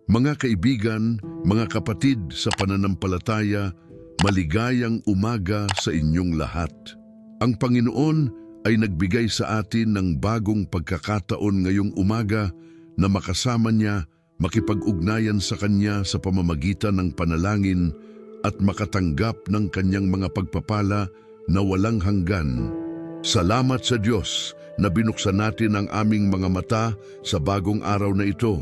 Mga kaibigan, mga kapatid sa pananampalataya, maligayang umaga sa inyong lahat. Ang Panginoon ay nagbigay sa atin ng bagong pagkakataon ngayong umaga na makasama niya, makipag-ugnayan sa Kanya sa pamamagitan ng panalangin at makatanggap ng Kanyang mga pagpapala na walang hanggan. Salamat sa Diyos na binuksan natin ang aming mga mata sa bagong araw na ito,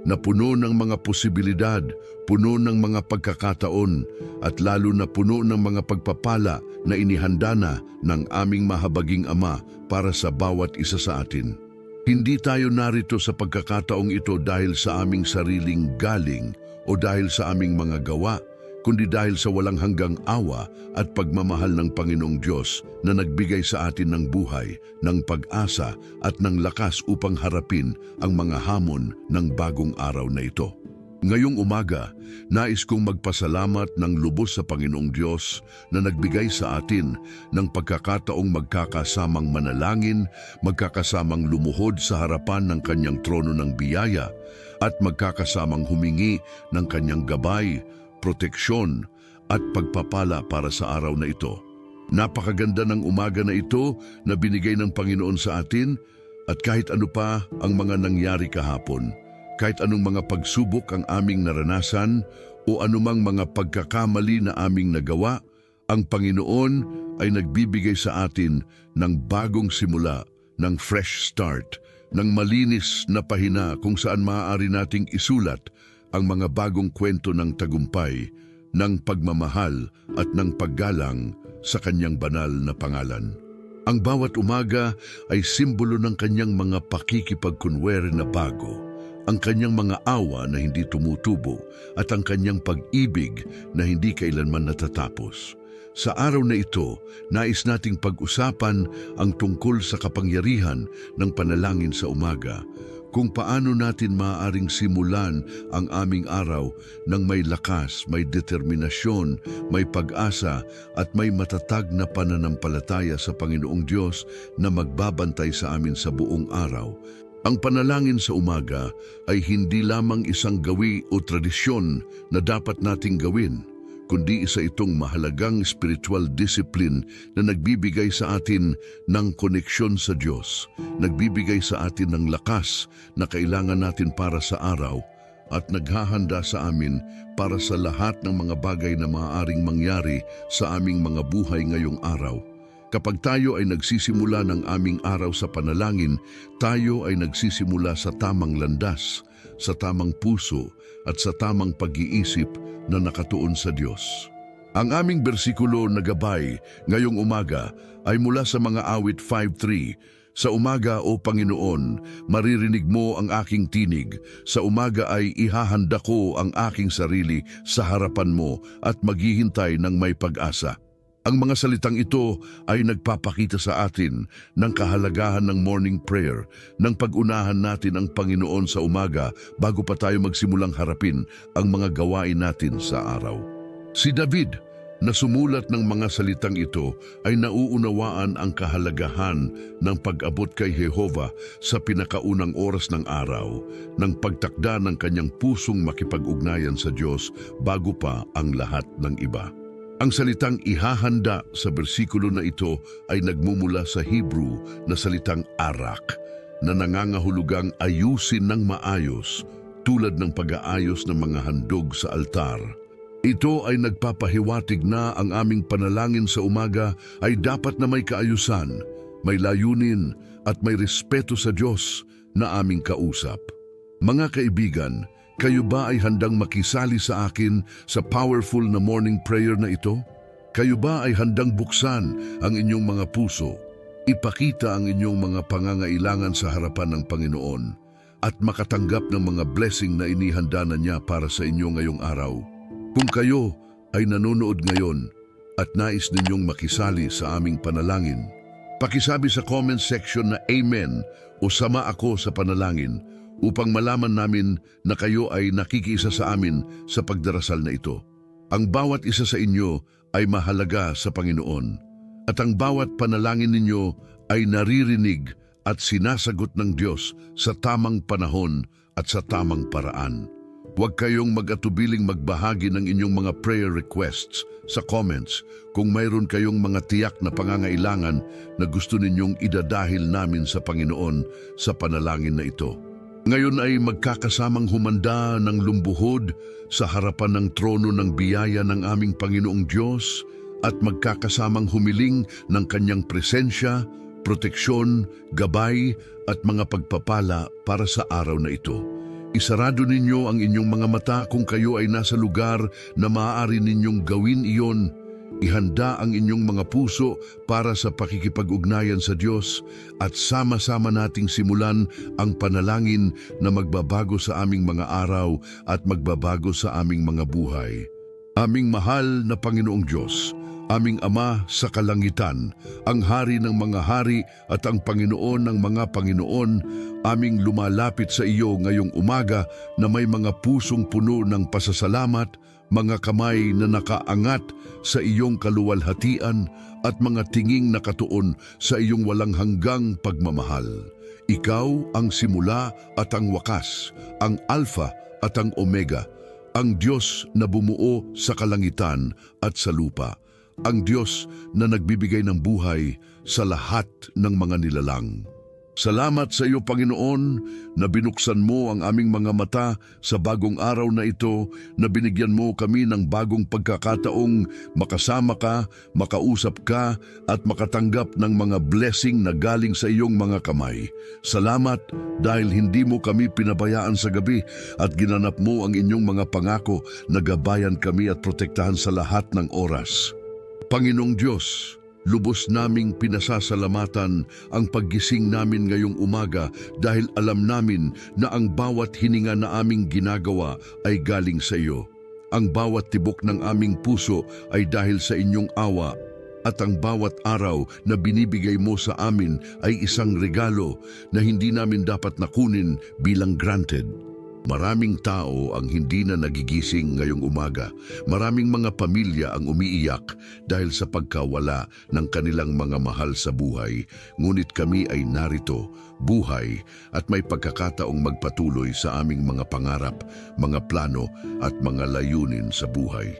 na puno ng mga posibilidad, puno ng mga pagkakataon, at lalo na puno ng mga pagpapala na inihanda na ng aming mahabaging Ama para sa bawat isa sa atin. Hindi tayo narito sa pagkakataong ito dahil sa aming sariling galing o dahil sa aming mga gawa, kundi dahil sa walang hanggang awa at pagmamahal ng Panginoong Diyos na nagbigay sa atin ng buhay, ng pag-asa at ng lakas upang harapin ang mga hamon ng bagong araw na ito. Ngayong umaga, nais kong magpasalamat ng lubos sa Panginoong Diyos na nagbigay sa atin ng pagkakataong magkakasamang manalangin, magkakasamang lumuhod sa harapan ng Kanyang trono ng biyaya, at magkakasamang humingi ng Kanyang gabay, proteksyon at pagpapala para sa araw na ito. Napakaganda ng umaga na ito na binigay ng Panginoon sa atin, at kahit ano pa ang mga nangyari kahapon, kahit anong mga pagsubok ang aming naranasan o anumang mga pagkakamali na aming nagawa, ang Panginoon ay nagbibigay sa atin ng bagong simula, ng fresh start, ng malinis na pahina kung saan maaari nating isulat ang mga bagong kwento ng tagumpay, ng pagmamahal at ng paggalang sa Kanyang banal na pangalan. Ang bawat umaga ay simbolo ng Kanyang mga pakikipagkunwari na bago, ang Kanyang mga awa na hindi tumutubo at ang Kanyang pag-ibig na hindi kailanman natatapos. Sa araw na ito, nais nating pag-usapan ang tungkol sa kapangyarihan ng panalangin sa umaga, kung paano natin maaaring simulan ang aming araw ng may lakas, may determinasyon, may pag-asa at may matatag na pananampalataya sa Panginoong Diyos na magbabantay sa amin sa buong araw. Ang panalangin sa umaga ay hindi lamang isang gawi o tradisyon na dapat nating gawin, kundi isa itong mahalagang spiritual discipline na nagbibigay sa atin ng koneksyon sa Diyos, nagbibigay sa atin ng lakas na kailangan natin para sa araw, at naghahanda sa amin para sa lahat ng mga bagay na maaaring mangyari sa aming mga buhay ngayong araw. Kapag tayo ay nagsisimula ng aming araw sa panalangin, tayo ay nagsisimula sa tamang landas, sa tamang puso at sa tamang pag-iisip na nakatuon sa Diyos. Ang aming bersikulo na gabay ngayong umaga ay mula sa mga awit 5:3. Sa umaga, O Panginoon, maririnig mo ang aking tinig. Sa umaga ay ihahanda ko ang aking sarili sa harapan mo at maghihintay ng may pag-asa. Ang mga salitang ito ay nagpapakita sa atin ng kahalagahan ng morning prayer, ng pag-unahan natin ang Panginoon sa umaga bago pa tayo magsimulang harapin ang mga gawain natin sa araw. Si David, na sumulat ng mga salitang ito, ay nauunawaan ang kahalagahan ng pag-abot kay Jehova sa pinakaunang oras ng araw, ng pagtakda ng kanyang pusong makipag-ugnayan sa Diyos bago pa ang lahat ng iba. Ang salitang ihahanda sa bersikulo na ito ay nagmumula sa Hebrew na salitang arak, na nangangahulugang ayusin ng maayos tulad ng pag-aayos ng mga handog sa altar. Ito ay nagpapahiwatig na ang aming panalangin sa umaga ay dapat na may kaayusan, may layunin at may respeto sa Diyos na aming kausap. Mga kaibigan, kayo ba ay handang makisali sa akin sa powerful na morning prayer na ito? Kayo ba ay handang buksan ang inyong mga puso, ipakita ang inyong mga pangangailangan sa harapan ng Panginoon, at makatanggap ng mga blessing na inihanda na niya para sa inyo ngayong araw? Kung kayo ay nanonood ngayon at nais ninyong makisali sa aming panalangin, pakisabi sa comment section na Amen o sama ako sa panalangin, upang malaman namin na kayo ay nakikiisa sa amin sa pagdarasal na ito. Ang bawat isa sa inyo ay mahalaga sa Panginoon, at ang bawat panalangin ninyo ay naririnig at sinasagot ng Diyos sa tamang panahon at sa tamang paraan. Huwag kayong mag-atubiling magbahagi ng inyong mga prayer requests sa comments kung mayroon kayong mga tiyak na pangangailangan na gusto ninyong idadahil namin sa Panginoon sa panalangin na ito. Ngayon ay magkakasamang humanda ng lumbuhod sa harapan ng trono ng biyaya ng aming Panginoong Diyos at magkakasamang humiling ng kanyang presensya, proteksyon, gabay at mga pagpapala para sa araw na ito. Isarado ninyo ang inyong mga mata kung kayo ay nasa lugar na maaari ninyong gawin iyon. Ihanda ang inyong mga puso para sa pakikipag-ugnayan sa Diyos at sama-sama nating simulan ang panalangin na magbabago sa aming mga araw at magbabago sa aming mga buhay. Aming mahal na Panginoong Diyos, aming Ama sa kalangitan, ang Hari ng mga hari at ang Panginoon ng mga Panginoon, aming lumalapit sa iyo ngayong umaga na may mga pusong puno ng pasasalamat, mga kamay na nakaangat sa iyong kaluwalhatian at mga tinging nakatuon sa iyong walang hanggang pagmamahal. Ikaw ang simula at ang wakas, ang Alpha at ang Omega, ang Diyos na bumuo sa kalangitan at sa lupa, ang Diyos na nagbibigay ng buhay sa lahat ng mga nilalang. Salamat sa iyo, Panginoon, na binuksan mo ang aming mga mata sa bagong araw na ito, na binigyan mo kami ng bagong pagkakataong makasama ka, makausap ka, at makatanggap ng mga blessing na galing sa iyong mga kamay. Salamat dahil hindi mo kami pinabayaan sa gabi at ginanap mo ang inyong mga pangako na gabayan kami at protektahan sa lahat ng oras. Panginoong Diyos, lubos naming pinasasalamatan ang paggising namin ngayong umaga dahil alam namin na ang bawat hininga na aming ginagawa ay galing sa iyo. Ang bawat tibok ng aming puso ay dahil sa inyong awa at ang bawat araw na binibigay mo sa amin ay isang regalo na hindi namin dapat nakunin bilang granted. Maraming tao ang hindi na nagigising ngayong umaga. Maraming mga pamilya ang umiiyak dahil sa pagkawala ng kanilang mga mahal sa buhay. Ngunit kami ay narito, buhay at may pagkakataong magpatuloy sa aming mga pangarap, mga plano at mga layunin sa buhay.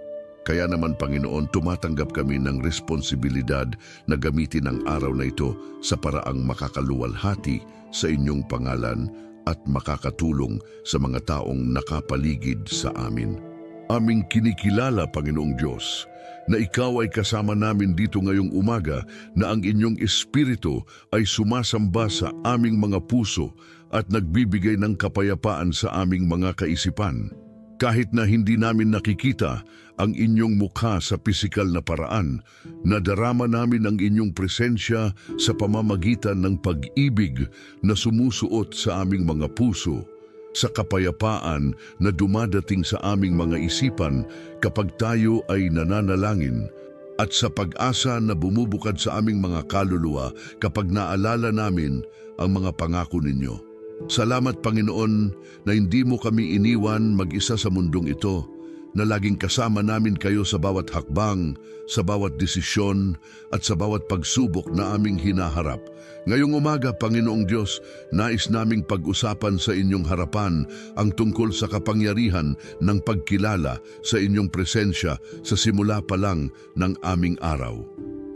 Kaya naman, Panginoon, tumatanggap kami ng responsibilidad na gamitin ang araw na ito sa paraang makakaluwalhati sa inyong pangalan at makakatulong sa mga taong nakapaligid sa amin. Aming kinikilala, Panginoong Diyos, na ikaw ay kasama namin dito ngayong umaga, na ang inyong espiritu ay sumasamba sa aming mga puso at nagbibigay ng kapayapaan sa aming mga kaisipan. Kahit na hindi namin nakikita ang inyong mukha sa pisikal na paraan, nadarama namin ang inyong presensya sa pamamagitan ng pag-ibig na sumusuot sa aming mga puso, sa kapayapaan na dumadating sa aming mga isipan kapag tayo ay nananalangin, at sa pag-asa na bumubukad sa aming mga kaluluwa kapag naalala namin ang mga pangako ninyo. Salamat, Panginoon, na hindi mo kami iniwan mag-isa sa mundong ito, na laging kasama namin kayo sa bawat hakbang, sa bawat desisyon, at sa bawat pagsubok na aming hinaharap. Ngayong umaga, Panginoong Diyos, nais naming pag-usapan sa inyong harapan ang tungkol sa kapangyarihan ng pagkilala sa inyong presensya sa simula pa lang ng aming araw.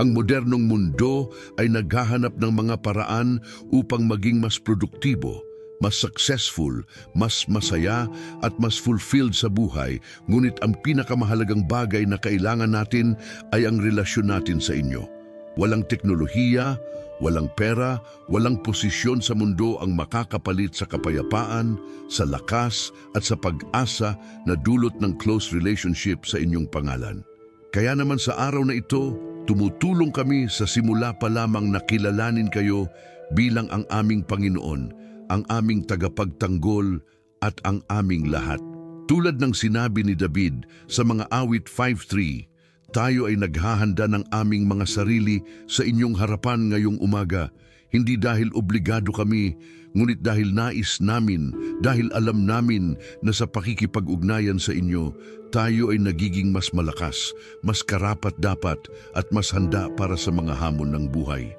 Ang modernong mundo ay naghahanap ng mga paraan upang maging mas produktibo, mas successful, mas masaya at mas fulfilled sa buhay, ngunit ang pinakamahalagang bagay na kailangan natin ay ang relasyon natin sa inyo. Walang teknolohiya, walang pera, walang posisyon sa mundo ang makakapalit sa kapayapaan, sa lakas at sa pag-asa na dulot ng close relationship sa inyong pangalan. Kaya naman sa araw na ito, tumutulong kami sa simula pa lamang na kilalanin kayo bilang ang aming Panginoon, ang aming tagapagtanggol at ang aming lahat. Tulad ng sinabi ni David sa mga awit 5:3, tayo ay naghahanda ng aming mga sarili sa inyong harapan ngayong umaga, hindi dahil obligado kami, ngunit dahil nais namin, dahil alam namin na sa pakikipag-ugnayan sa inyo, tayo ay nagiging mas malakas, mas karapat-dapat at mas handa para sa mga hamon ng buhay.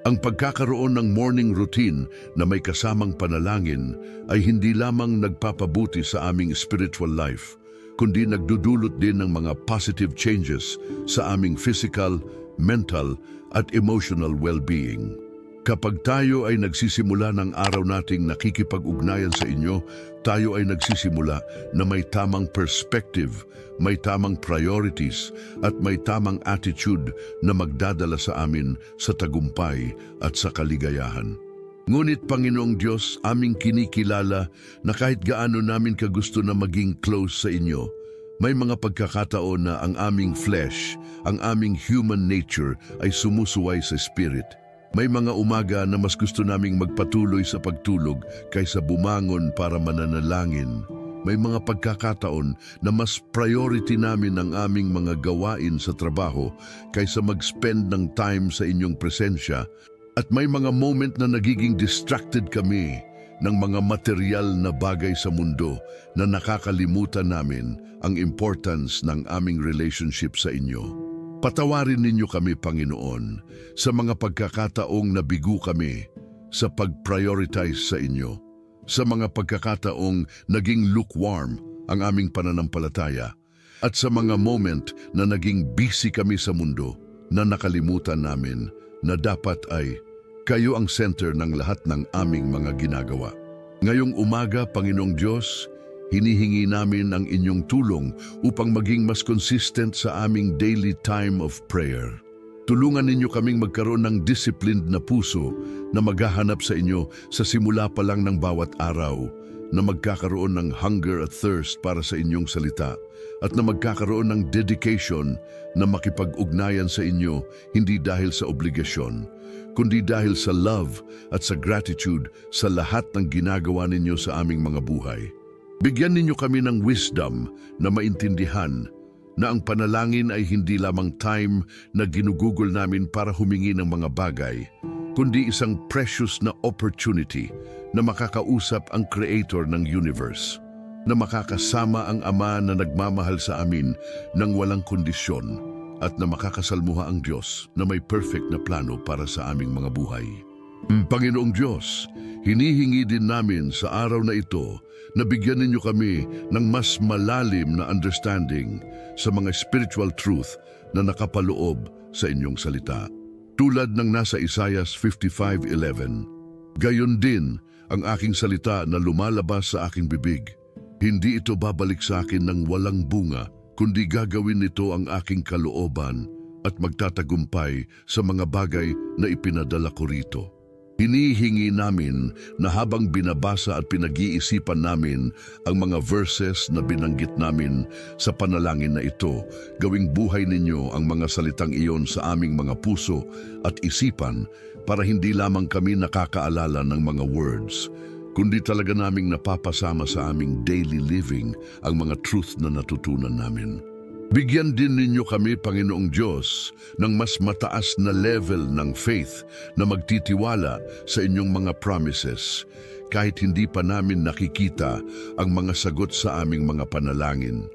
Ang pagkakaroon ng morning routine na may kasamang panalangin ay hindi lamang nagpapabuti sa aming spiritual life, kundi nagdudulot din ng mga positive changes sa aming physical, mental at emotional well-being. Kapag tayo ay nagsisimula ng araw nating nakikipag-ugnayan sa inyo, tayo ay nagsisimula na may tamang perspective, may tamang priorities, at may tamang attitude na magdadala sa amin sa tagumpay at sa kaligayahan. Ngunit Panginoong Diyos, aming kinikilala na kahit gaano namin kagusto na maging close sa inyo, may mga pagkakataon na ang aming flesh, ang aming human nature ay sumusuway sa spirit. May mga umaga na mas gusto naming magpatuloy sa pagtulog kaysa bumangon para mananalangin. May mga pagkakataon na mas priority namin ang aming mga gawain sa trabaho kaysa mag-spend ng time sa inyong presensya. At may mga moment na nagiging distracted kami ng mga material na bagay sa mundo na nakakalimutan namin ang importance ng aming relationship sa inyo. Patawarin ninyo kami, Panginoon, sa mga pagkakataong nabigo kami sa pag-prioritize sa inyo, sa mga pagkakataong naging lukewarm ang aming pananampalataya, at sa mga moment na naging busy kami sa mundo na nakalimutan namin na dapat ay kayo ang center ng lahat ng aming mga ginagawa. Ngayong umaga, Panginoong Diyos, hinihingi namin ang inyong tulong upang maging mas consistent sa aming daily time of prayer. Tulungan ninyo kaming magkaroon ng disciplined na puso na maghahanap sa inyo sa simula pa lang ng bawat araw, na magkakaroon ng hunger at thirst para sa inyong salita, at na magkakaroon ng dedication na makipag-ugnayan sa inyo hindi dahil sa obligasyon, kundi dahil sa love at sa gratitude sa lahat ng ginagawa ninyo sa aming mga buhay. Bigyan ninyo kami ng wisdom na maintindihan na ang panalangin ay hindi lamang time na ginugugol namin para humingi ng mga bagay, kundi isang precious na opportunity na makakausap ang Creator ng universe, na makakasama ang Ama na nagmamahal sa amin ng walang kondisyon, at na makakasalmuha ang Diyos na may perfect na plano para sa aming mga buhay. Panginoong Diyos, hinihingi din namin sa araw na ito na bigyan ninyo kami ng mas malalim na understanding sa mga spiritual truth na nakapaloob sa inyong salita. Tulad ng nasa Isaiah 55:11, gayon din ang aking salita na lumalabas sa aking bibig. Hindi ito babalik sa akin ng walang bunga, kundi gagawin nito ang aking kalooban at magtatagumpay sa mga bagay na ipinadala ko rito. Hinihingi namin na habang binabasa at pinag-iisipan namin ang mga verses na binanggit namin sa panalangin na ito, gawing buhay ninyo ang mga salitang iyon sa aming mga puso at isipan para hindi lamang kami nakakaalala ng mga words, kundi talaga naming napapasama sa aming daily living ang mga truth na natutunan namin. Bigyan din ninyo kami, Panginoong Diyos, ng mas mataas na level ng faith na magtitiwala sa inyong mga promises, kahit hindi pa namin nakikita ang mga sagot sa aming mga panalangin,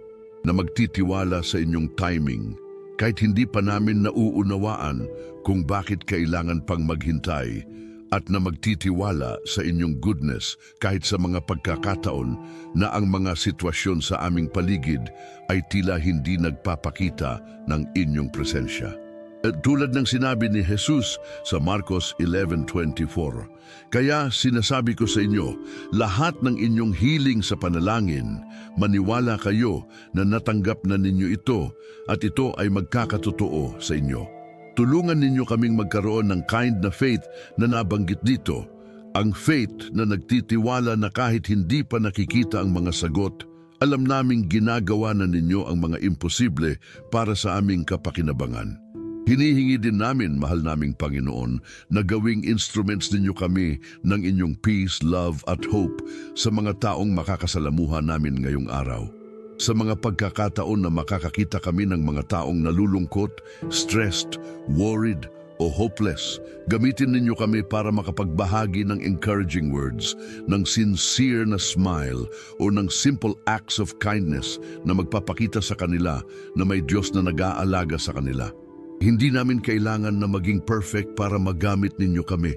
na magtitiwala sa inyong timing, kahit hindi pa namin nauunawaan kung bakit kailangan pang maghintay, at na magtitiwala sa inyong goodness kahit sa mga pagkakataon na ang mga sitwasyon sa aming paligid ay tila hindi nagpapakita ng inyong presensya. At tulad ng sinabi ni Jesus sa Marcos 11:24, kaya sinasabi ko sa inyo, lahat ng inyong hiling sa panalangin, maniwala kayo na natanggap na ninyo ito at ito ay magkakatotoo sa inyo. Tulungan ninyo kaming magkaroon ng kind na faith na nabanggit dito. Ang faith na nagtitiwala na kahit hindi pa nakikita ang mga sagot, alam naming ginagawa na ninyo ang mga imposible para sa aming kapakinabangan. Hinihingi din namin, mahal naming Panginoon, na gawing instruments ninyo kami ng inyong peace, love at hope sa mga taong makakasalamuha namin ngayong araw. Sa mga pagkakataon na makakakita kami ng mga taong nalulungkot, stressed, worried, o hopeless, gamitin ninyo kami para makapagbahagi ng encouraging words, ng sincere na smile, o ng simple acts of kindness na magpapakita sa kanila na may Diyos na nag-aalaga sa kanila. Hindi namin kailangan na maging perfect para magamit ninyo kami,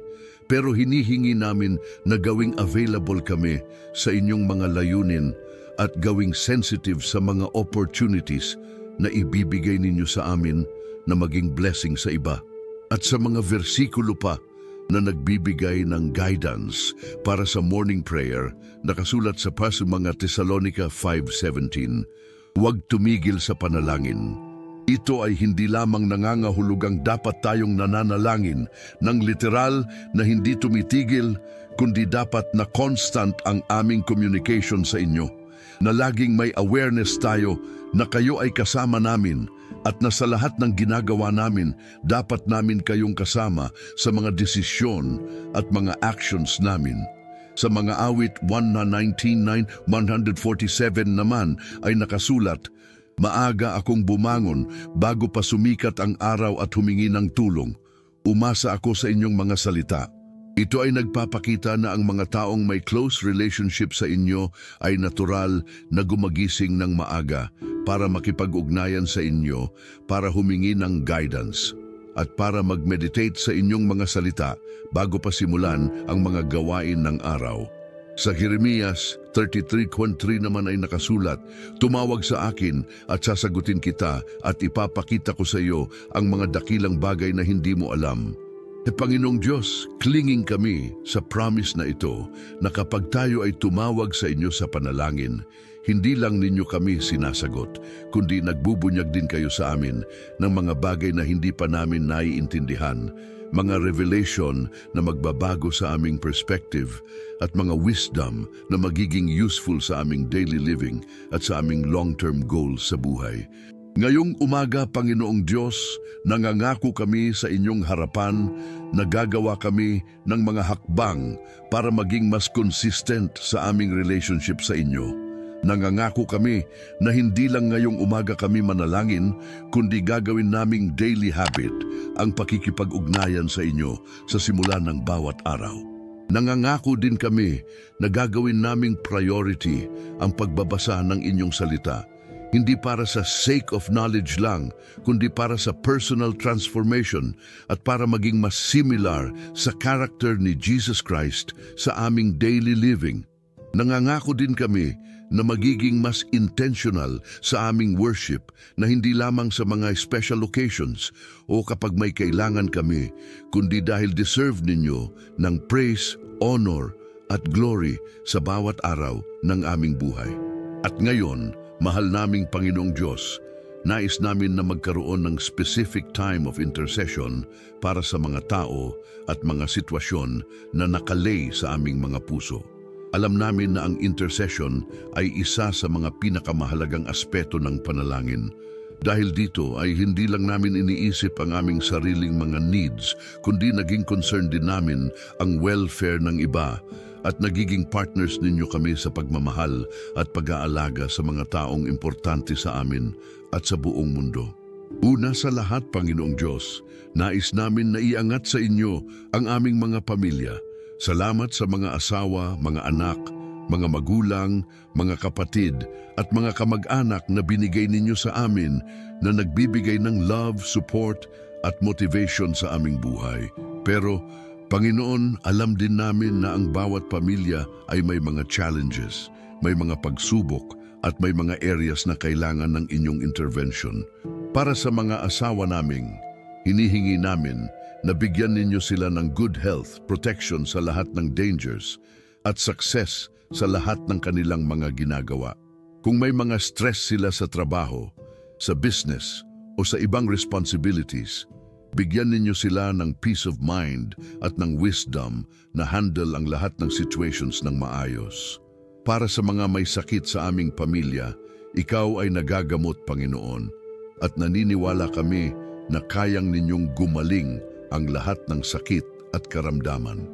pero hinihingi namin na gawing available kami sa inyong mga layunin at gawing sensitive sa mga opportunities na ibibigay ninyo sa amin na maging blessing sa iba. At sa mga versikulo pa na nagbibigay ng guidance para sa morning prayer, nakasulat sa mga Tesalonica 5:17, huwag tumigil sa panalangin. Ito ay hindi lamang nangangahulugang dapat tayong nananalangin ng literal na hindi tumitigil, kundi dapat na constant ang aming communication sa inyo, na laging may awareness tayo na kayo ay kasama namin at na sa lahat ng ginagawa namin, dapat namin kayong kasama sa mga desisyon at mga actions namin. Sa mga awit 119:9, 147 naman ay nakasulat, maaga akong bumangon bago pa sumikat ang araw at humingi ng tulong. Umasa ako sa inyong mga salita. Ito ay nagpapakita na ang mga taong may close relationship sa inyo ay natural na gumagising ng maaga para makipag-ugnayan sa inyo, para humingi ng guidance, at para mag-meditate sa inyong mga salita bago pa simulan ang mga gawain ng araw. Sa Jeremias 33:3 naman ay nakasulat, tumawag sa akin at sasagutin kita at ipapakita ko sa iyo ang mga dakilang bagay na hindi mo alam. Panginoong Diyos, clinging kami sa promise na ito na kapag tayo ay tumawag sa inyo sa panalangin, hindi lang ninyo kami sinasagot, kundi nagbubunyag din kayo sa amin ng mga bagay na hindi pa namin naiintindihan, mga revelation na magbabago sa aming perspective at mga wisdom na magiging useful sa aming daily living at sa aming long-term goals sa buhay. Ngayong umaga, Panginoong Diyos, nangangako kami sa inyong harapan na gagawa kami ng mga hakbang para maging mas consistent sa aming relationship sa inyo. Nangangako kami na hindi lang ngayong umaga kami manalangin, kundi gagawin naming daily habit ang pakikipag-ugnayan sa inyo sa simula ng bawat araw. Nangangako din kami na gagawin naming priority ang pagbabasa ng inyong salita, hindi para sa sake of knowledge lang, kundi para sa personal transformation at para maging mas similar sa character ni Jesus Christ sa aming daily living. Nangangako din kami na magiging mas intentional sa aming worship na hindi lamang sa mga special occasions o kapag may kailangan kami, kundi dahil deserve ninyo ng praise, honor at glory sa bawat araw ng aming buhay. At ngayon, mahal naming Panginoong Diyos, nais namin na magkaroon ng specific time of intercession para sa mga tao at mga sitwasyon na nakalay sa aming mga puso. Alam namin na ang intercession ay isa sa mga pinakamahalagang aspeto ng panalangin. Dahil dito ay hindi lang namin iniisip ang aming sariling mga needs, kundi naging concern din namin ang welfare ng iba at nagiging partners ninyo kami sa pagmamahal at pag-aalaga sa mga taong importante sa amin at sa buong mundo. Una sa lahat, Panginoong Diyos, nais namin na iangat sa inyo ang aming mga pamilya. Salamat sa mga asawa, mga anak, mga magulang, mga kapatid at mga kamag-anak na binigay ninyo sa amin na nagbibigay ng love, support at motivation sa aming buhay. Pero, Panginoon, alam din namin na ang bawat pamilya ay may mga challenges, may mga pagsubok at may mga areas na kailangan ng inyong intervention. Para sa mga asawa naming, hinihingi namin na bigyan ninyo sila ng good health, protection sa lahat ng dangers at success sa lahat ng kanilang mga ginagawa. Kung may mga stress sila sa trabaho, sa business o sa ibang responsibilities, bigyan ninyo sila ng peace of mind at ng wisdom na handle ang lahat ng situations ng maayos. Para sa mga may sakit sa aming pamilya, ikaw ay nagagamot, Panginoon, at naniniwala kami na kayang ninyong gumaling ang lahat ng sakit at karamdaman.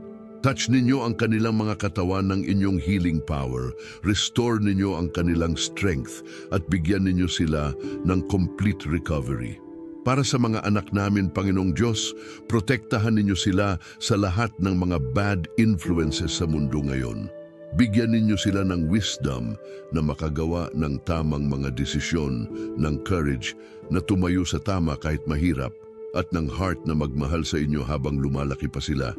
Touch ninyo ang kanilang mga katawan ng inyong healing power, restore ninyo ang kanilang strength at bigyan ninyo sila ng complete recovery. Para sa mga anak namin, Panginoong Diyos, protektahan ninyo sila sa lahat ng mga bad influences sa mundo ngayon. Bigyan ninyo sila ng wisdom na makagawa ng tamang mga desisyon, ng courage na tumayo sa tama kahit mahirap, at ng heart na magmahal sa inyo habang lumalaki pa sila.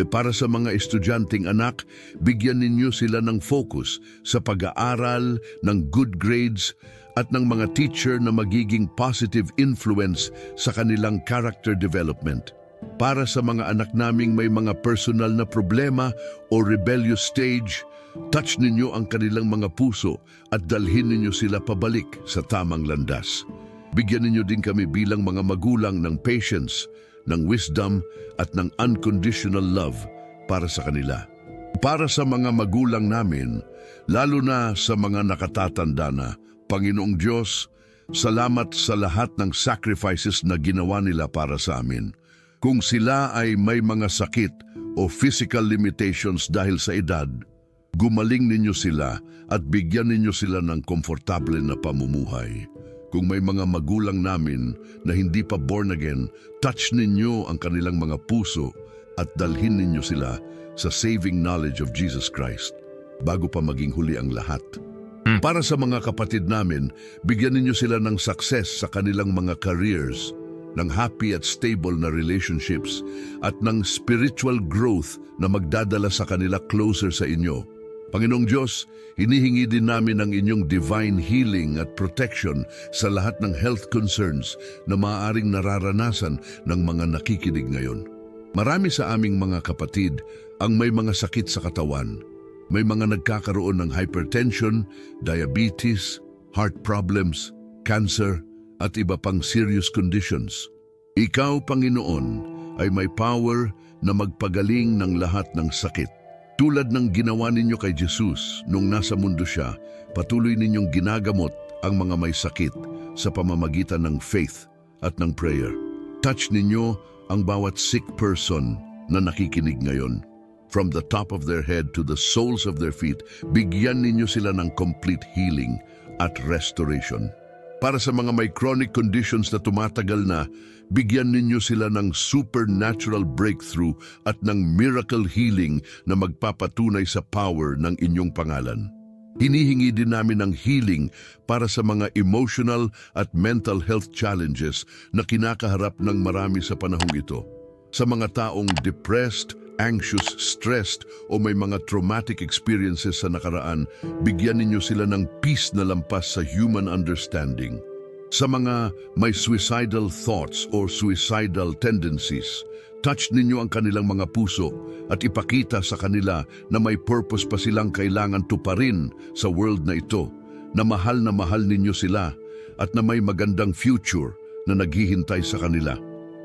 Para sa mga estudyanteng anak, bigyan ninyo sila ng focus sa pag-aaral, ng good grades, at ng mga teacher na magiging positive influence sa kanilang character development. Para sa mga anak naming may mga personal na problema o rebellious stage, touch ninyo ang kanilang mga puso at dalhin ninyo sila pabalik sa tamang landas. Bigyan ninyo din kami bilang mga magulang ng patience, ng wisdom at ng unconditional love para sa kanila. Para sa mga magulang namin, lalo na sa mga nakatatanda na, Panginoong Diyos, salamat sa lahat ng sacrifices na ginawa nila para sa amin. Kung sila ay may mga sakit o physical limitations dahil sa edad, gumaling ninyo sila at bigyan ninyo sila ng komportable na pamumuhay. Kung may mga magulang namin na hindi pa born again, touch ninyo ang kanilang mga puso at dalhin ninyo sila sa saving knowledge of Jesus Christ bago pa maging huli ang lahat. Para sa mga kapatid namin, bigyan ninyo sila ng success sa kanilang mga careers, ng happy at stable na relationships, at ng spiritual growth na magdadala sa kanila closer sa inyo. Panginoong Diyos, hinihingi din namin ang inyong divine healing at protection sa lahat ng health concerns na maaaring nararanasan ng mga nakikinig ngayon. Marami sa aming mga kapatid ang may mga sakit sa katawan. May mga nagkakaroon ng hypertension, diabetes, heart problems, cancer, at iba pang serious conditions. Ikaw, Panginoon, ay may power na magpagaling ng lahat ng sakit. Tulad ng ginawa ninyo kay Jesus nung nasa mundo siya, patuloy ninyong ginagamot ang mga may sakit sa pamamagitan ng faith at ng prayer. Touch ninyo ang bawat sick person na nakikinig ngayon. From the top of their head to the soles of their feet, bigyan ninyo sila ng complete healing at restoration. Para sa mga may chronic conditions na tumatagal na, bigyan ninyo sila ng supernatural breakthrough at ng miracle healing na magpapatunay sa power ng inyong pangalan. Hinihingi din namin ng healing para sa mga emotional at mental health challenges na kinakaharap ng marami sa panahong ito. Sa mga taong depressed, anxious, stressed o may mga traumatic experiences sa nakaraan, bigyan ninyo sila ng peace na lampas sa human understanding. Sa mga may suicidal thoughts or suicidal tendencies, touch ninyo ang kanilang mga puso at ipakita sa kanila na may purpose pa silang kailangan tuparin sa world na ito, na mahal ninyo sila at na may magandang future na naghihintay sa kanila.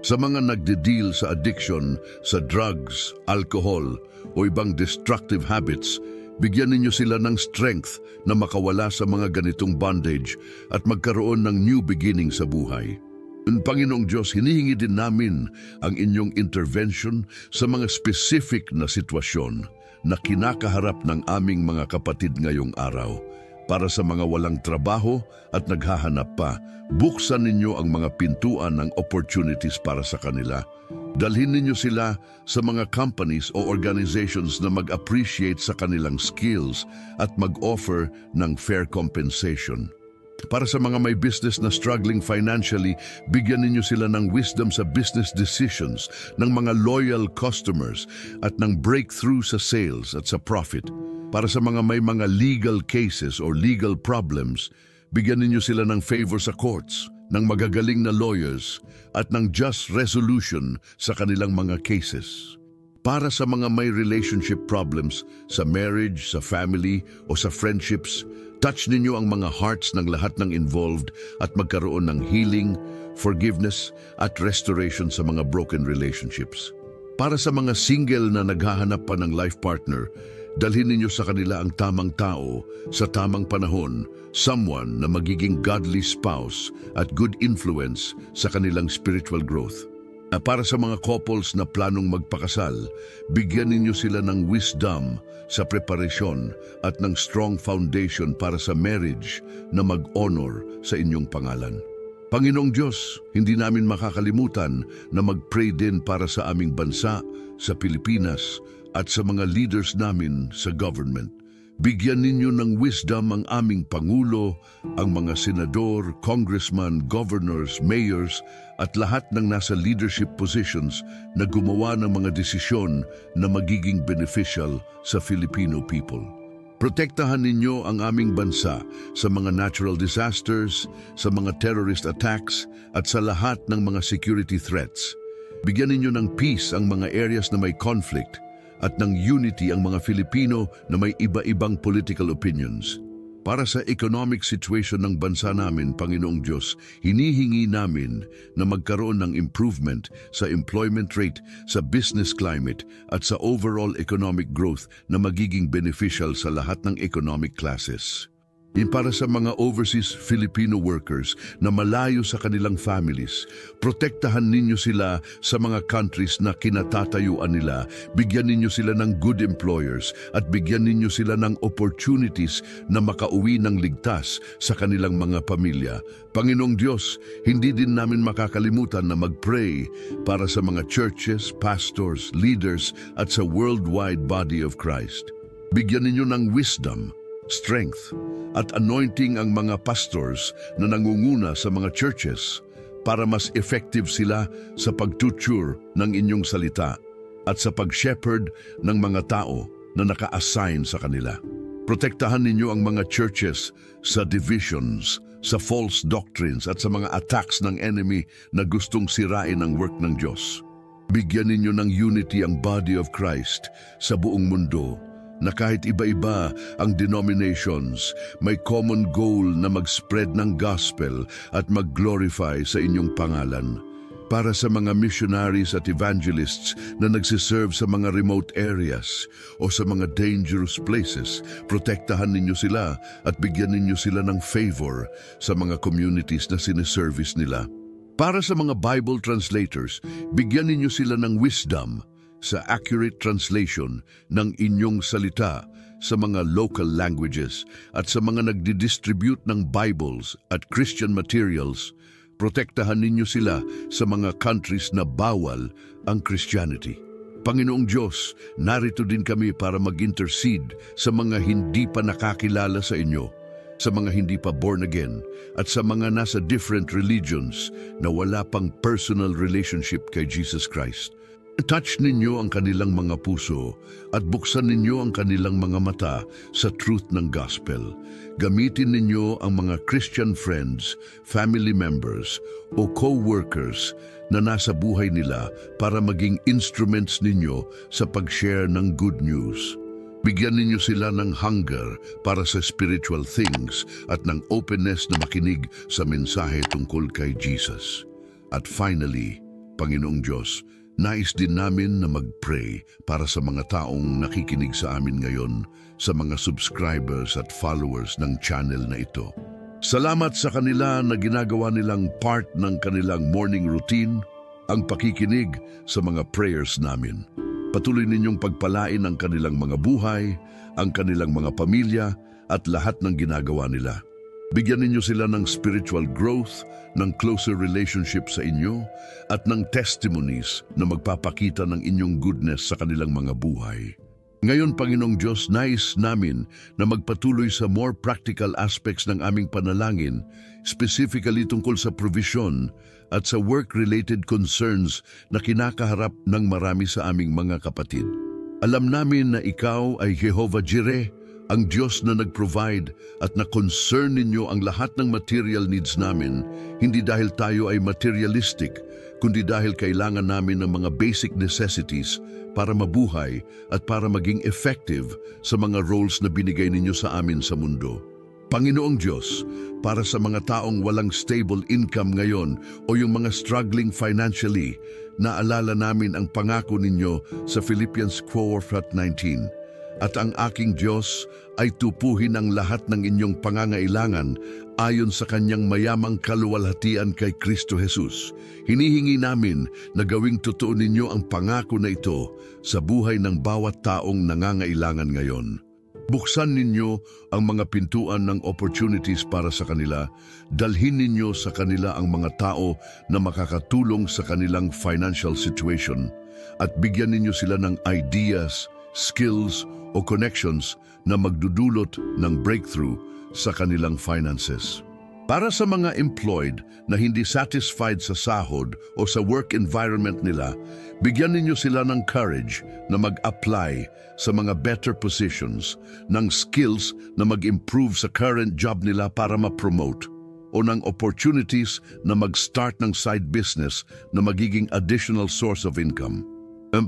Sa mga nagde-deal sa addiction, sa drugs, alcohol o ibang destructive habits, bigyan ninyo sila ng strength na makawala sa mga ganitong bondage at magkaroon ng new beginning sa buhay. Panginoong Diyos, hinihingi din namin ang inyong intervention sa mga specific na sitwasyon na kinakaharap ng aming mga kapatid ngayong araw. Para sa mga walang trabaho at naghahanap pa, buksan ninyo ang mga pintuan ng opportunities para sa kanila. Dalhin ninyo sila sa mga companies o organizations na mag-appreciate sa kanilang skills at mag-offer ng fair compensation. Para sa mga may business na struggling financially, bigyan ninyo sila ng wisdom sa business decisions, ng mga loyal customers at ng breakthrough sa sales at sa profit. Para sa mga may mga legal cases or legal problems, bigyan ninyo sila ng favor sa courts, ng magagaling na lawyers at ng just resolution sa kanilang mga cases. Para sa mga may relationship problems sa marriage, sa family o sa friendships, touch ninyo ang mga hearts ng lahat ng involved at magkaroon ng healing, forgiveness at restoration sa mga broken relationships. Para sa mga single na naghahanap pa ng life partner, dalhin ninyo sa kanila ang tamang tao sa tamang panahon, someone na magiging godly spouse at good influence sa kanilang spiritual growth. Para sa mga couples na planong magpakasal, bigyan ninyo sila ng wisdom sa preparasyon at ng strong foundation para sa marriage na mag-honor sa inyong pangalan. Panginoong Diyos, hindi namin makakalimutan na mag-pray din para sa aming bansa, sa Pilipinas, at sa mga leaders namin sa government. Bigyan ninyo ng wisdom ang aming Pangulo, ang mga senador, congressman, governors, mayors, at lahat ng nasa leadership positions na gumawa ng mga desisyon na magiging beneficial sa Filipino people. Protektahan ninyo ang aming bansa sa mga natural disasters, sa mga terrorist attacks, at sa lahat ng mga security threats. Bigyan ninyo ng peace ang mga areas na may conflict, at ng unity ang mga Filipino na may iba-ibang political opinions. Para sa economic situation ng bansa namin, Panginoong Diyos, hinihingi namin na magkaroon ng improvement sa employment rate, sa business climate, at sa overall economic growth na magiging beneficial sa lahat ng economic classes. Para sa mga overseas Filipino workers na malayo sa kanilang families, protektahan ninyo sila sa mga countries na kinatatayuan nila, bigyan ninyo sila ng good employers at bigyan ninyo sila ng opportunities na makauwi ng ligtas sa kanilang mga pamilya. Panginoong Diyos, hindi din namin makakalimutan na mag-pray para sa mga churches, pastors, leaders at sa worldwide body of Christ. Bigyan ninyo ng wisdom, strength, at anointing ang mga pastors na nangunguna sa mga churches para mas effective sila sa pagtuture ng inyong salita at sa pag-shepherd ng mga tao na naka-assign sa kanila. Protektahan ninyo ang mga churches sa divisions, sa false doctrines at sa mga attacks ng enemy na gustong sirain ang work ng Diyos. Bigyan ninyo ng unity ang body of Christ sa buong mundo, na kahit iba-iba ang denominations, may common goal na mag-spread ng gospel at mag-glorify sa inyong pangalan. Para sa mga missionaries at evangelists na nagsiserve sa mga remote areas o sa mga dangerous places, protektahan ninyo sila at bigyan ninyo sila ng favor sa mga communities na siniservice nila. Para sa mga Bible translators, bigyan ninyo sila ng wisdom sa accurate translation ng inyong salita sa mga local languages at sa mga nagdidistribute ng Bibles at Christian materials, protektahan ninyo sila sa mga countries na bawal ang Christianity. Panginoong Diyos, narito din kami para mag-intercede sa mga hindi pa nakakilala sa inyo, sa mga hindi pa born again, at sa mga nasa different religions na wala pang personal relationship kay Jesus Christ. Touch ninyo ang kanilang mga puso at buksan ninyo ang kanilang mga mata sa truth ng gospel. Gamitin ninyo ang mga Christian friends, family members o co-workers na nasa buhay nila para maging instruments ninyo sa pag-share ng good news. Bigyan ninyo sila ng hunger para sa spiritual things at ng openness na makinig sa mensahe tungkol kay Jesus. At finally, Panginoong Diyos, nais din namin na mag-pray para sa mga taong nakikinig sa amin ngayon, sa mga subscribers at followers ng channel na ito. Salamat sa kanila na ginagawa nilang part ng kanilang morning routine, ang pakikinig sa mga prayers namin. Patuloy ninyong pagpalain ang kanilang mga buhay, ang kanilang mga pamilya at lahat ng ginagawa nila. Bigyan ninyo sila ng spiritual growth, ng closer relationship sa inyo, at ng testimonies na magpapakita ng inyong goodness sa kanilang mga buhay. Ngayon, Panginoong Diyos, nais namin na magpatuloy sa more practical aspects ng aming panalangin, specifically tungkol sa provision at sa work-related concerns na kinakaharap ng marami sa aming mga kapatid. Alam namin na Ikaw ay Jehovah Jireh, ang Diyos na nag-provide at na-concern ninyo ang lahat ng material needs namin, hindi dahil tayo ay materialistic, kundi dahil kailangan namin ng mga basic necessities para mabuhay at para maging effective sa mga roles na binigay ninyo sa amin sa mundo. Panginoong Diyos, para sa mga taong walang stable income ngayon o yung mga struggling financially, naalala namin ang pangako ninyo sa Philippians 4:19. At ang aking Diyos ay tupuhin ang lahat ng inyong pangangailangan ayon sa kanyang mayamang kaluwalhatian kay Kristo Jesus. Hinihingi namin na gawing totoo ninyo ang pangako na ito sa buhay ng bawat taong nangangailangan ngayon. Buksan ninyo ang mga pintuan ng opportunities para sa kanila. Dalhin ninyo sa kanila ang mga tao na makakatulong sa kanilang financial situation at bigyan ninyo sila ng ideas, skills o connections na magdudulot ng breakthrough sa kanilang finances. Para sa mga employed na hindi satisfied sa sahod o sa work environment nila, bigyan ninyo sila ng courage na mag-apply sa mga better positions, ng skills na mag-improve sa current job nila para ma-promote, o ng opportunities na mag-start ng side business na magiging additional source of income.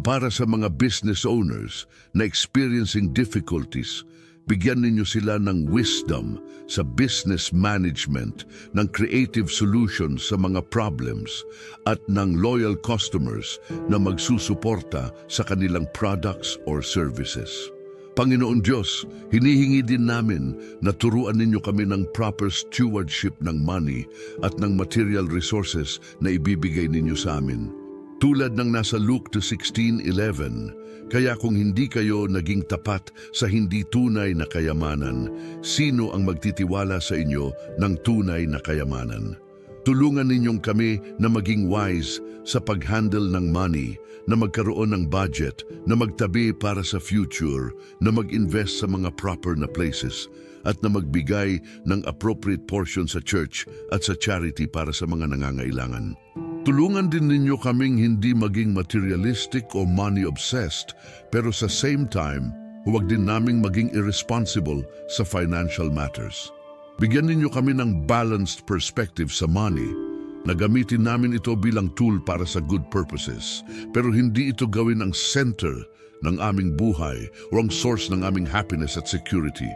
Para sa mga business owners na experiencing difficulties, bigyan ninyo sila ng wisdom sa business management, ng creative solutions sa mga problems, at ng loyal customers na magsusuporta sa kanilang products or services. Panginoon Diyos, hinihingi din namin na turuan ninyo kami ng proper stewardship ng money at ng material resources na ibibigay ninyo sa amin. Tulad ng nasa Luke 16:11, kaya kung hindi kayo naging tapat sa hindi tunay na kayamanan, sino ang magtitiwala sa inyo ng tunay na kayamanan? Tulungan ninyong kami na maging wise sa pag-handle ng money, na magkaroon ng budget, na magtabi para sa future, na mag-invest sa mga proper na places, at na magbigay ng appropriate portion sa church at sa charity para sa mga nangangailangan. Tulungan din ninyo kaming hindi maging materialistic o money-obsessed, pero sa same time, huwag din naming maging irresponsible sa financial matters. Bigyan ninyo kami ng balanced perspective sa money, na gamitin namin ito bilang tool para sa good purposes, pero hindi ito gawin ang center ng aming buhay o ang source ng aming happiness at security.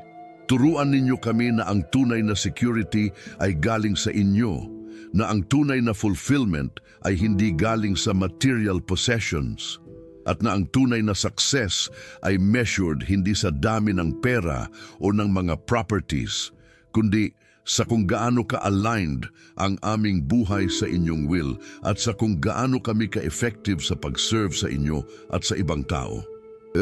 Turuan ninyo kami na ang tunay na security ay galing sa inyo, na ang tunay na fulfillment ay hindi galing sa material possessions, at na ang tunay na success ay measured hindi sa dami ng pera o ng mga properties, kundi sa kung gaano ka-aligned ang aming buhay sa inyong will at sa kung gaano kami ka-effective sa pag-serve sa inyo at sa ibang tao.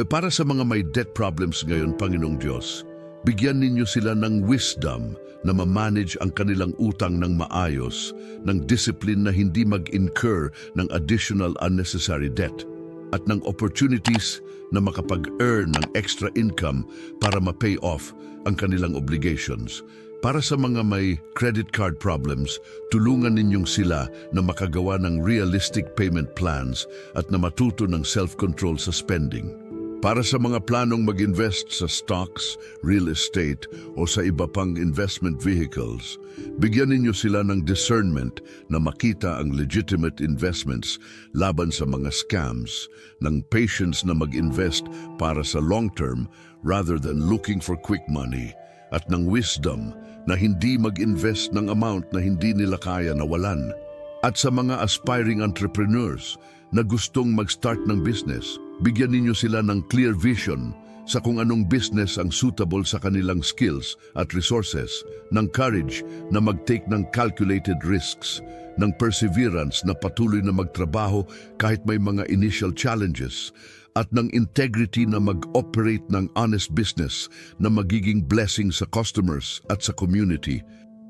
Para sa mga may debt problems ngayon, Panginoong Diyos, bigyan ninyo sila ng wisdom na ma-manage ang kanilang utang ng maayos, ng discipline na hindi mag-incur ng additional unnecessary debt, at ng opportunities na makapag-earn ng extra income para ma-pay off ang kanilang obligations. Para sa mga may credit card problems, tulungan ninyong sila na makagawa ng realistic payment plans at na matuto ng self-control sa spending. Para sa mga planong mag-invest sa stocks, real estate o sa iba pang investment vehicles, bigyan ninyo sila ng discernment na makita ang legitimate investments laban sa mga scams, ng patience na mag-invest para sa long term rather than looking for quick money, at ng wisdom na hindi mag-invest ng amount na hindi nila kaya nawalan. At sa mga aspiring entrepreneurs na gustong mag-start ng business, bigyan ninyo sila ng clear vision sa kung anong business ang suitable sa kanilang skills at resources, ng courage na mag-take ng calculated risks, ng perseverance na patuloy na magtrabaho kahit may mga initial challenges, at ng integrity na mag-operate ng honest business na magiging blessing sa customers at sa community.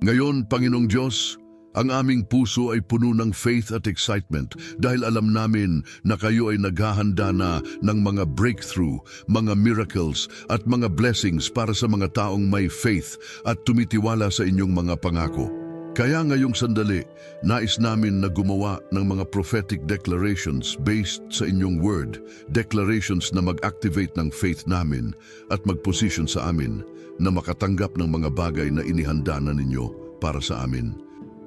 Ngayon, Panginoong Diyos, ang aming puso ay puno ng faith at excitement dahil alam namin na kayo ay naghahanda na ng mga breakthrough, mga miracles at mga blessings para sa mga taong may faith at tumitiwala sa inyong mga pangako. Kaya ngayong sandali, nais namin na gumawa ng mga prophetic declarations based sa inyong word, declarations na mag-activate ng faith namin at mag-position sa amin na makatanggap ng mga bagay na inihanda na ninyo para sa amin.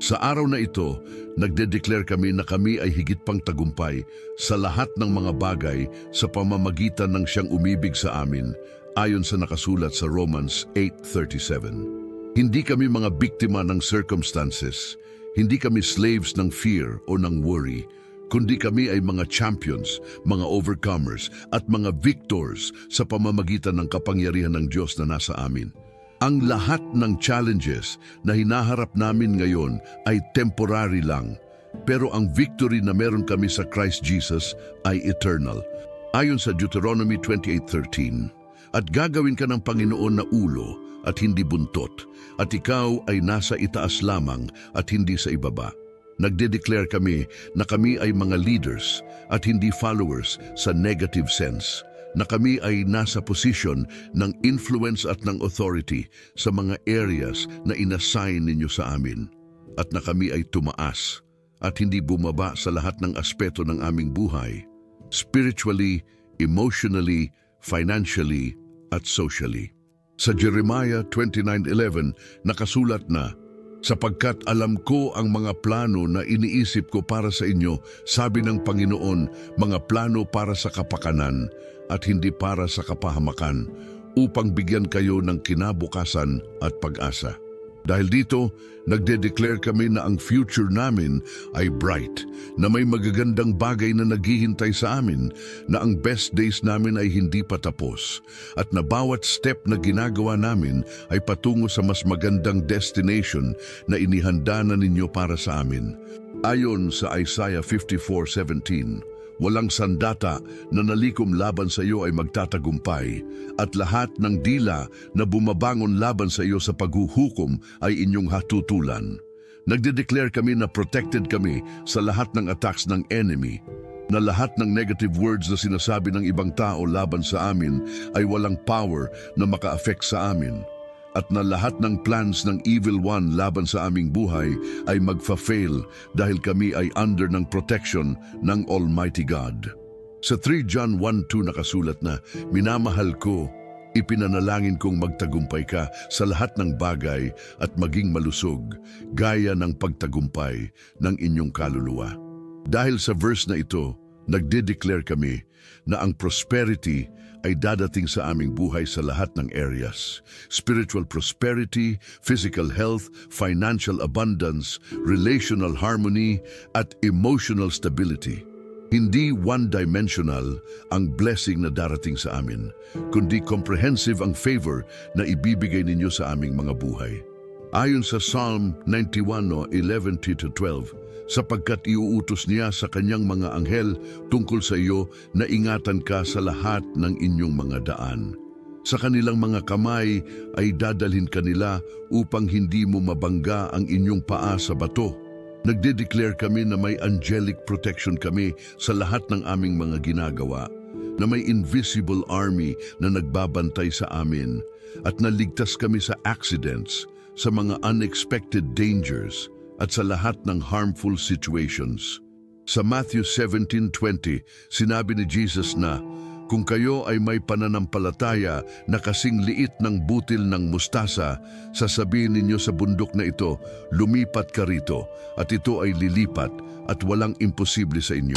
Sa araw na ito, nagde-declare kami na kami ay higit pang tagumpay sa lahat ng mga bagay sa pamamagitan ng siyang umibig sa amin, ayon sa nakasulat sa Romans 8:37. Hindi kami mga biktima ng circumstances, hindi kami slaves ng fear o ng worry, kundi kami ay mga champions, mga overcomers at mga victors sa pamamagitan ng kapangyarihan ng Diyos na nasa amin. Ang lahat ng challenges na hinaharap namin ngayon ay temporary lang, pero ang victory na meron kami sa Christ Jesus ay eternal. Ayon sa Deuteronomy 28:13, at gagawin ka ng Panginoon na ulo at hindi buntot, at ikaw ay nasa itaas lamang at hindi sa ibaba. Nagde-declare kami na kami ay mga leaders at hindi followers sa negative sense, na kami ay nasa posisyon ng influence at ng authority sa mga areas na inassign ninyo sa amin, at na kami ay tumaas at hindi bumaba sa lahat ng aspeto ng aming buhay, spiritually, emotionally, financially, at socially. Sa Jeremiah 29:11 nakasulat na, "Sapagkat alam ko ang mga plano na iniisip ko para sa inyo, sabi ng Panginoon, mga plano para sa kapakanan at hindi para sa kapahamakan, upang bigyan kayo ng kinabukasan at pag-asa." Dahil dito, nagde-declare kami na ang future namin ay bright, na may magagandang bagay na naghihintay sa amin, na ang best days namin ay hindi pa tapos, at na bawat step na ginagawa namin ay patungo sa mas magandang destination na inihanda na ninyo para sa amin. Ayon sa Isaiah 54:17, "Walang sandata na nalikom laban sa iyo ay magtatagumpay, at lahat ng dila na bumabangon laban sa iyo sa paghuhukom ay inyong hatutulan." Nagde-declare kami na protected kami sa lahat ng attacks ng enemy, na lahat ng negative words na sinasabi ng ibang tao laban sa amin ay walang power na maka-affect sa amin, at na lahat ng plans ng evil one laban sa aming buhay ay magfa-fail dahil kami ay under ng protection ng Almighty God. Sa 3 John 1:2 nakasulat na, "Minamahal ko, ipinanalangin kong magtagumpay ka sa lahat ng bagay at maging malusog, gaya ng pagtagumpay ng inyong kaluluwa." Dahil sa verse na ito, nagde-declare kami na ang prosperity ay dadating sa aming buhay sa lahat ng areas. Spiritual prosperity, physical health, financial abundance, relational harmony, at emotional stability. Hindi one-dimensional ang blessing na darating sa amin, kundi comprehensive ang favor na ibibigay ninyo sa aming mga buhay. Ayon sa Psalm 91:11-12, "Sapagkat iuutos niya sa kanyang mga anghel tungkol sa iyo na ingatan ka sa lahat ng inyong mga daan. Sa kanilang mga kamay ay dadalhin kanila upang hindi mo mabangga ang inyong paa sa bato." Nagde-declare kami na may angelic protection kami sa lahat ng aming mga ginagawa, na may invisible army na nagbabantay sa amin, at naligtas kami sa accidents, sa mga unexpected dangers, at sa lahat ng harmful situations. Sa Matthew 17:20, sinabi ni Jesus na, "Kung kayo ay may pananampalataya na kasing liit ng butil ng mustasa, sasabihin ninyo sa bundok na ito, lumipat ka rito, at ito ay lilipat, at walang imposible sa inyo."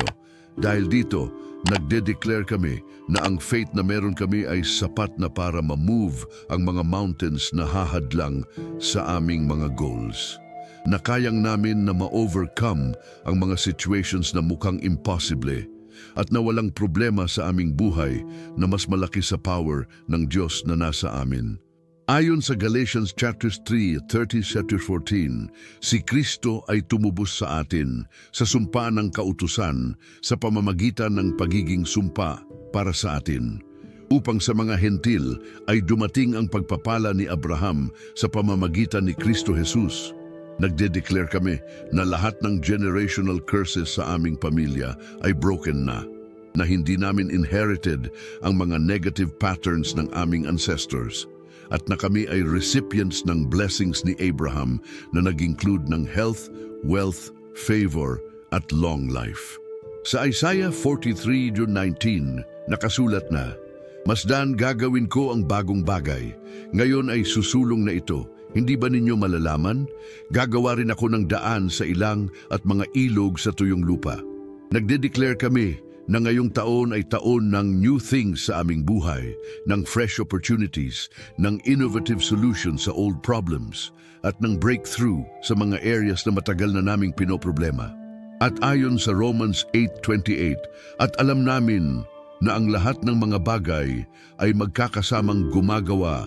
Dahil dito, nagde-declare kami na ang faith na meron kami ay sapat na para ma-move ang mga mountains na hahadlang sa aming mga goals. Na kayang namin na ma-overcome ang mga situations na mukhang impossible, at na walang problema sa aming buhay na mas malaki sa power ng Diyos na nasa amin. Ayon sa Galatians chapters 3:30-14, si Kristo ay tumubos sa atin sa sumpa ng kautusan sa pamamagitan ng pagiging sumpa para sa atin, upang sa mga hentil ay dumating ang pagpapala ni Abraham sa pamamagitan ni Kristo Jesus. Nagde-declare kami na lahat ng generational curses sa aming pamilya ay broken na hindi namin inherited ang mga negative patterns ng aming ancestors, at na kami ay recipients ng blessings ni Abraham na nag-include ng health, wealth, favor, at long life. Sa Isaiah 43:19, nakasulat na, "Masdan gagawin ko ang bagong bagay, ngayon ay susulong na ito. Hindi ba ninyo malalaman? Gagawa rin ako ng daan sa ilang at mga ilog sa tuyong lupa." Nagde-declare kami na ngayong taon ay taon ng new things sa aming buhay, ng fresh opportunities, ng innovative solutions sa old problems, at ng breakthrough sa mga areas na matagal na naming pinoproblema. At ayon sa Romans 8:28, "At alam namin na ang lahat ng mga bagay ay magkakasamang gumagawa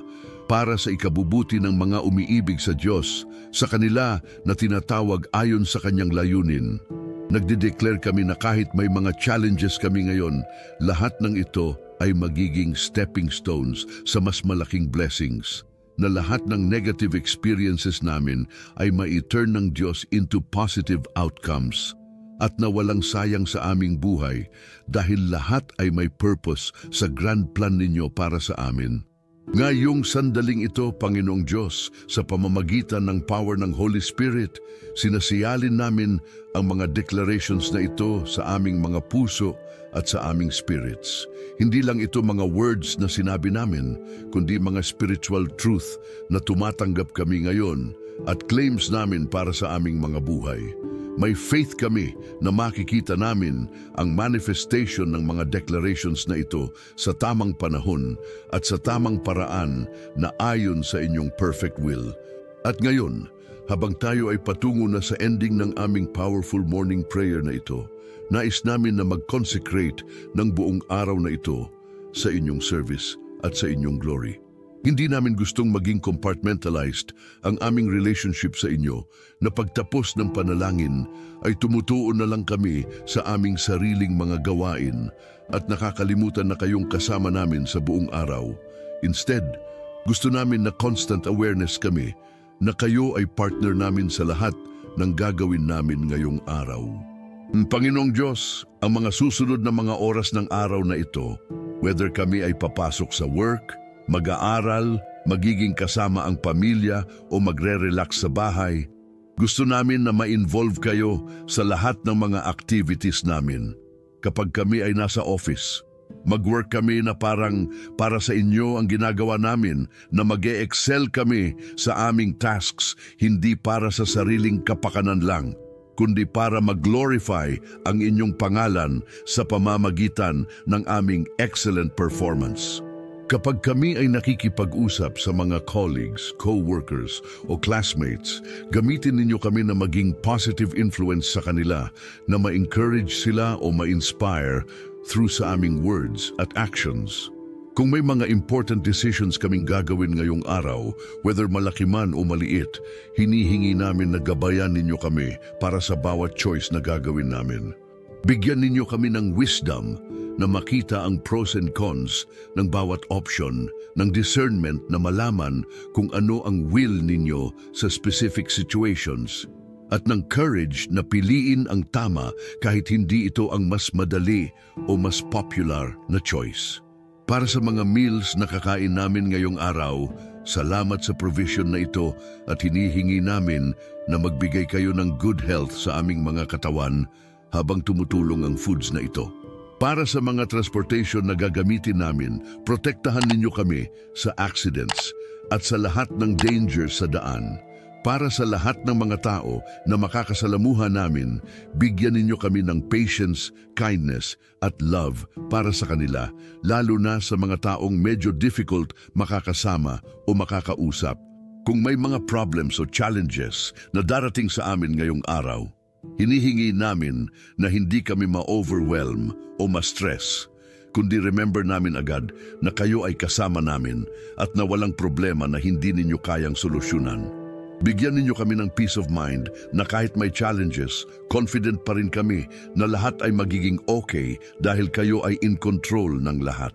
para sa ikabubuti ng mga umiibig sa Diyos, sa kanila na tinatawag ayon sa kanyang layunin." Nagde-declare kami na kahit may mga challenges kami ngayon, lahat ng ito ay magiging stepping stones sa mas malaking blessings, na lahat ng negative experiences namin ay ma-turn ng Diyos into positive outcomes, at na walang sayang sa aming buhay dahil lahat ay may purpose sa grand plan ninyo para sa amin. Ngayong sandaling ito, Panginoong Diyos, sa pamamagitan ng power ng Holy Spirit, sinasiyalin namin ang mga declarations na ito sa aming mga puso at sa aming spirits. Hindi lang ito mga words na sinabi namin, kundi mga spiritual truth na tumatanggap kami ngayon at claims namin para sa aming mga buhay. May faith kami na makikita namin ang manifestation ng mga declarations na ito sa tamang panahon at sa tamang paraan na ayon sa inyong perfect will. At ngayon, habang tayo ay patungo na sa ending ng aming powerful morning prayer na ito, nais namin na mag-consecrate ng buong araw na ito sa inyong service at sa inyong glory. Hindi namin gustong maging compartmentalized ang aming relationship sa inyo na pagtapos ng panalangin ay tumutuon na lang kami sa aming sariling mga gawain at nakakalimutan na kayong kasama namin sa buong araw. Instead, gusto namin na constant awareness kami na kayo ay partner namin sa lahat ng gagawin namin ngayong araw. Panginoong Diyos, ang mga susunod na mga oras ng araw na ito, whether kami ay papasok sa work, mag-aaral, magiging kasama ang pamilya o magre-relax sa bahay, gusto namin na ma-involve kayo sa lahat ng mga activities namin. Kapag kami ay nasa office, mag-work kami na parang para sa inyo ang ginagawa namin, na mag-e-excel kami sa aming tasks, hindi para sa sariling kapakanan lang, kundi para mag-glorify ang inyong pangalan sa pamamagitan ng aming excellent performance. Kapag kami ay nakikipag-usap sa mga colleagues, co-workers o classmates, gamitin ninyo kami na maging positive influence sa kanila, na ma-encourage sila o ma-inspire through sa aming words at actions. Kung may mga important decisions kaming gagawin ngayong araw, whether malaki man o maliit, hinihingi namin na gabayan ninyo kami para sa bawat choice na gagawin namin. Bigyan ninyo kami ng wisdom na makita ang pros and cons ng bawat option, ng discernment na malaman kung ano ang will ninyo sa specific situations, at ng courage na piliin ang tama kahit hindi ito ang mas madali o mas popular na choice. Para sa mga meals na kakain namin ngayong araw, salamat sa provision na ito at hinihingi namin na magbigay kayo ng good health sa aming mga katawan habang tumutulong ang foods na ito. Para sa mga transportation na gagamitin namin, protektahan ninyo kami sa accidents at sa lahat ng dangers sa daan. Para sa lahat ng mga tao na makakasalamuhan namin, bigyan ninyo kami ng patience, kindness at love para sa kanila, lalo na sa mga taong medyo difficult makakasama o makakausap. Kung may mga problems o challenges na darating sa amin ngayong araw, hinihingi namin na hindi kami ma-overwhelm o ma-stress, kundi remember namin agad na kayo ay kasama namin at na walang problema na hindi ninyo kayang solusyonan. Bigyan ninyo kami ng peace of mind na kahit may challenges, confident pa rin kami na lahat ay magiging okay dahil kayo ay in control ng lahat.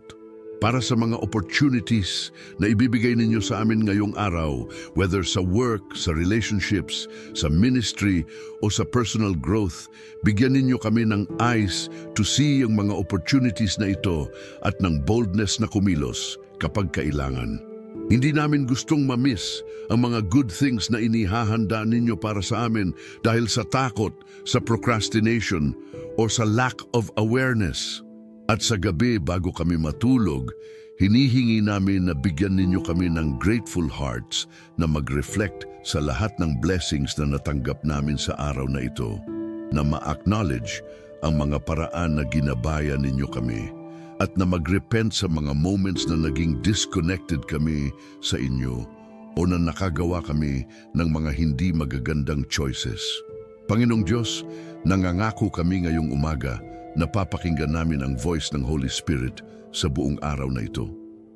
Para sa mga opportunities na ibibigay ninyo sa amin ngayong araw, whether sa work, sa relationships, sa ministry, o sa personal growth, bigyan ninyo kami ng eyes to see ang mga opportunities na ito at ng boldness na kumilos kapag kailangan. Hindi namin gustong ma-miss ang mga good things na inihahanda ninyo para sa amin dahil sa takot, sa procrastination, o sa lack of awareness. At sa gabi bago kami matulog, hinihingi namin na bigyan ninyo kami ng grateful hearts na mag-reflect sa lahat ng blessings na natanggap namin sa araw na ito, na ma-acknowledge ang mga paraan na ginabayan ninyo kami, at na mag-repent sa mga moments na naging disconnected kami sa inyo o na nakagawa kami ng mga hindi magagandang choices. Panginoong Diyos, nangangako kami ngayong umaga napapakinggan namin ang voice ng Holy Spirit sa buong araw na ito.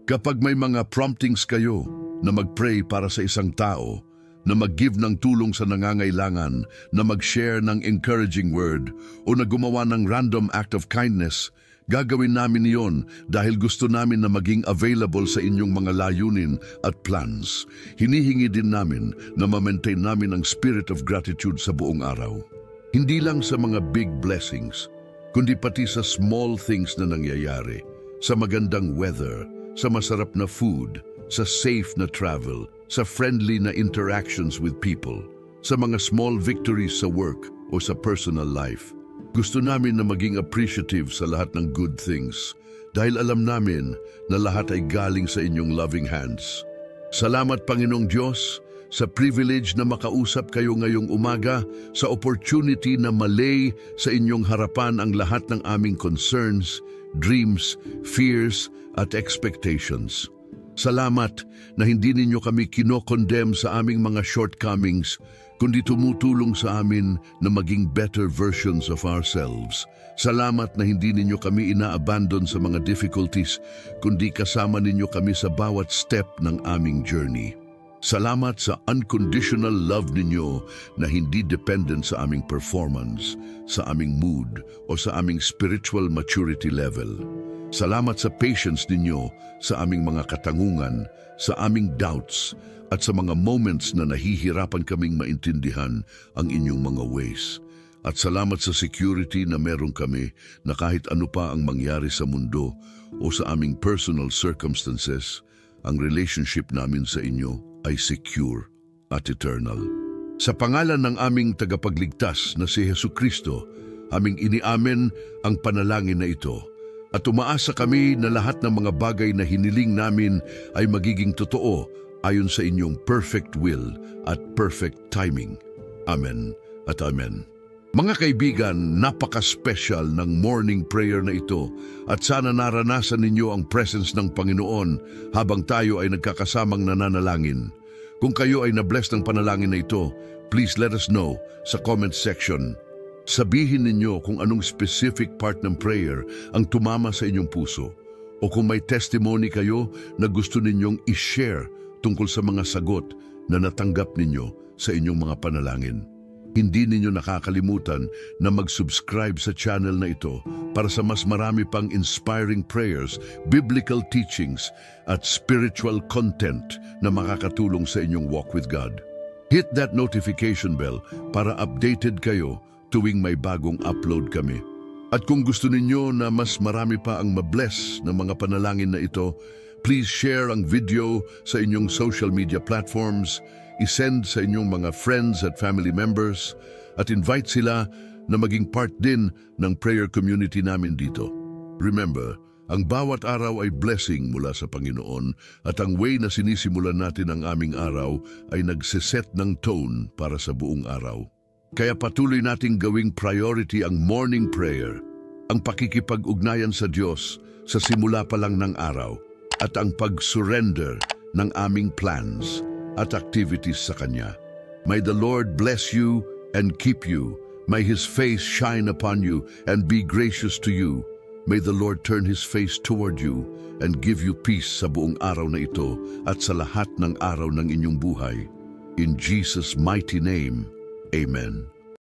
Kapag may mga promptings kayo na mag-pray para sa isang tao, na mag-give ng tulong sa nangangailangan, na mag-share ng encouraging word, o na gumawa ng random act of kindness, gagawin namin iyon dahil gusto namin na maging available sa inyong mga layunin at plans. Hinihingi din namin na ma-maintain namin ang spirit of gratitude sa buong araw. Hindi lang sa mga big blessings, kundi pati sa small things na nangyayari, sa magandang weather, sa masarap na food, sa safe na travel, sa friendly na interactions with people, sa mga small victories sa work o sa personal life. Gusto namin na maging appreciative sa lahat ng good things dahil alam namin na lahat ay galing sa inyong loving hands. Salamat Panginoong Diyos sa privilege na makausap kayo ngayong umaga, sa opportunity na malay sa inyong harapan ang lahat ng aming concerns, dreams, fears at expectations. Salamat na hindi ninyo kami kinokondem sa aming mga shortcomings, kundi tumutulong sa amin na maging better versions of ourselves. Salamat na hindi ninyo kami ina-abandon sa mga difficulties, kundi kasama ninyo kami sa bawat step ng aming journey. Salamat sa unconditional love ninyo na hindi dependent sa aming performance, sa aming mood o sa aming spiritual maturity level. Salamat sa patience ninyo sa aming mga katangungan, sa aming doubts at sa mga moments na nahihirapan kaming maintindihan ang inyong mga ways. At salamat sa security na meron kami na kahit ano pa ang mangyari sa mundo o sa aming personal circumstances, ang relationship namin sa inyo ay secure at eternal. Sa pangalan ng aming tagapagligtas na si Jesucristo, aming iniamen ang panalangin na ito at umaasa kami na lahat ng mga bagay na hiniling namin ay magiging totoo ayon sa inyong perfect will at perfect timing. Amen at amen. Mga kaibigan, napaka-special ng morning prayer na ito at sana naranasan ninyo ang presence ng Panginoon habang tayo ay nagkakasamang nananalangin. Kung kayo ay na-bless ng panalangin na ito, please let us know sa comment section. Sabihin ninyo kung anong specific part ng prayer ang tumama sa inyong puso o kung may testimony kayo na gusto ninyong i-share tungkol sa mga sagot na natanggap ninyo sa inyong mga panalangin. Hindi ninyo nakakalimutan na mag-subscribe sa channel na ito para sa mas marami pang inspiring prayers, biblical teachings at spiritual content na makakatulong sa inyong walk with God. Hit that notification bell para updated kayo tuwing may bagong upload kami. At kung gusto ninyo na mas marami pa ang mabless ng mga panalangin na ito, please share ang video sa inyong social media platforms, isend sa inyong mga friends at family members, at invite sila na maging part din ng prayer community namin dito. Remember, ang bawat araw ay blessing mula sa Panginoon at ang way na sinisimulan natin ang aming araw ay nagsiset ng tone para sa buong araw. Kaya patuloy nating gawing priority ang morning prayer, ang pakikipag-ugnayan sa Diyos sa simula pa lang ng araw, at ang pag-surrender ng aming plans at activities sa Kanya. May the Lord bless you and keep you. May His face shine upon you and be gracious to you. May the Lord turn His face toward you and give you peace sa buong araw na ito at sa lahat ng araw ng inyong buhay. In Jesus' mighty name, Amen.